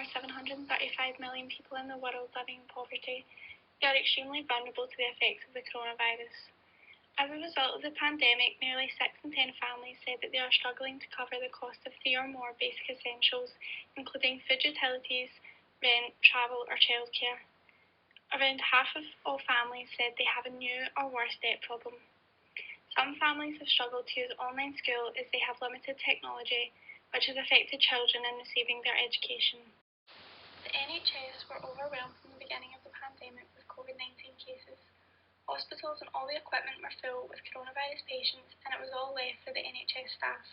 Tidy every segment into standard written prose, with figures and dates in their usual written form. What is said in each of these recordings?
are 735 million people in the world living in poverty, they are extremely vulnerable to the effects of the coronavirus. As a result of the pandemic, nearly 6 in 10 families said that they are struggling to cover the cost of 3 or more basic essentials, including food, utilities, rent, travel, or childcare. Around half of all families said they have a new or worse debt problem. Some families have struggled to use online school as they have limited technology, which has affected children in receiving their education. The NHS were overwhelmed from the beginning of the pandemic with COVID-19 cases. Hospitals and all the equipment were full with coronavirus patients, and it was all left for the NHS staff.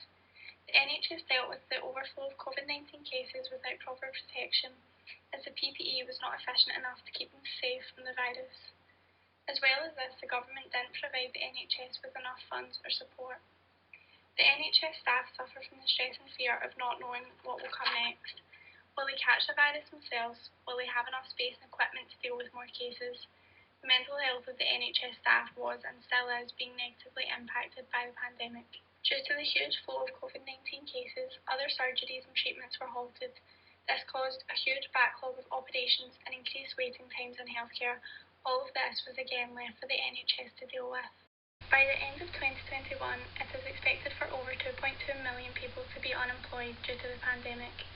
The NHS dealt with the overflow of COVID-19 cases without proper protection, as the PPE was not efficient enough to keep them safe from the virus. As well as this, the government didn't provide the NHS with enough funds or support. The NHS staff suffer from the stress and fear of not knowing what will come next. Will they catch the virus themselves? Will they have enough space and equipment to deal with more cases? The mental health of the NHS staff was and still is being negatively impacted by the pandemic. Due to the huge flow of COVID-19 cases, other surgeries and treatments were halted. This caused a huge backlog of operations and increased waiting times in healthcare. All of this was again left for the NHS to deal with. By the end of 2021, it is expected for over 2.2 million people to be unemployed due to the pandemic.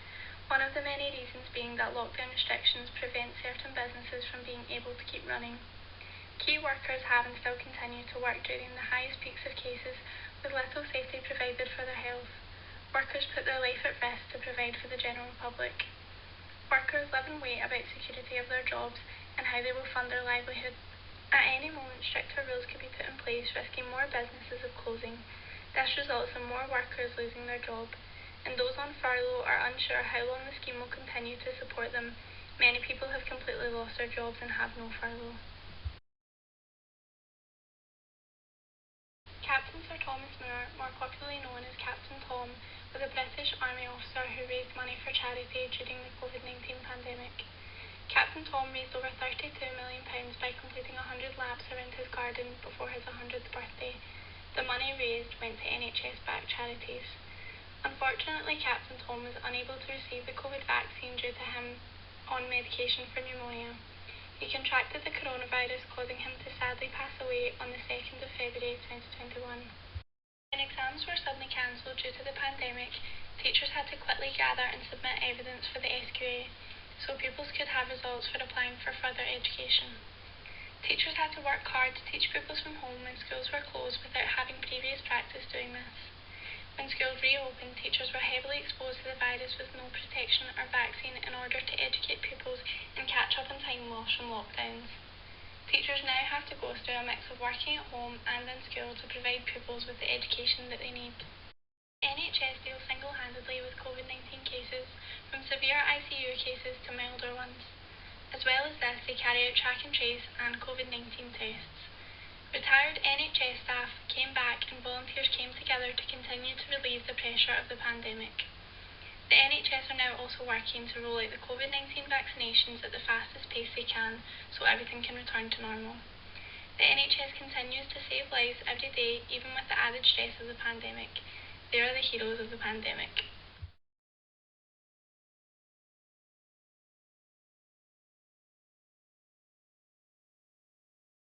One of the many reasons being that lockdown restrictions prevent certain businesses from being able to keep running. Key workers have and still continue to work during the highest peaks of cases with little safety provided for their health. Workers put their life at risk to provide for the general public. Workers live and wait about security of their jobs and how they will fund their livelihood. At any moment, stricter rules could be put in place, risking more businesses of closing. This results in more workers losing their job, and those on furlough are unsure how long the scheme will continue to support them. Many people have completely lost their jobs and have no furlough. Captain Sir Thomas Moore, more popularly known as Captain Tom, was a British Army officer who raised money for charity during the COVID-19 pandemic. Captain Tom raised over £32 million by completing 100 laps around his garden before his 100th birthday. The money raised went to NHS-backed charities. Unfortunately, Captain Tom was unable to receive the COVID vaccine due to him on medication for pneumonia. He contracted the coronavirus, causing him to sadly pass away on the 2nd of February 2021. When exams were suddenly cancelled due to the pandemic, teachers had to quickly gather and submit evidence for the SQA, so pupils could have results for applying for further education. Teachers had to work hard to teach pupils from home when schools were closed without having previous practice doing this. When schools reopened, teachers were heavily exposed to the virus with no protection or vaccine in order to educate pupils and catch up on time lost from lockdowns. Teachers now have to go through a mix of working at home and in school to provide pupils with the education that they need. NHS deals single-handedly with COVID-19 cases, from severe ICU cases to milder ones. As well as this, they carry out track and trace and COVID-19 tests. Retired NHS staff came back and volunteers came together to continue to relieve the pressure of the pandemic. The NHS are now also working to roll out the COVID-19 vaccinations at the fastest pace they can so everything can return to normal. The NHS continues to save lives every day, even with the added stress of the pandemic. They are the heroes of the pandemic.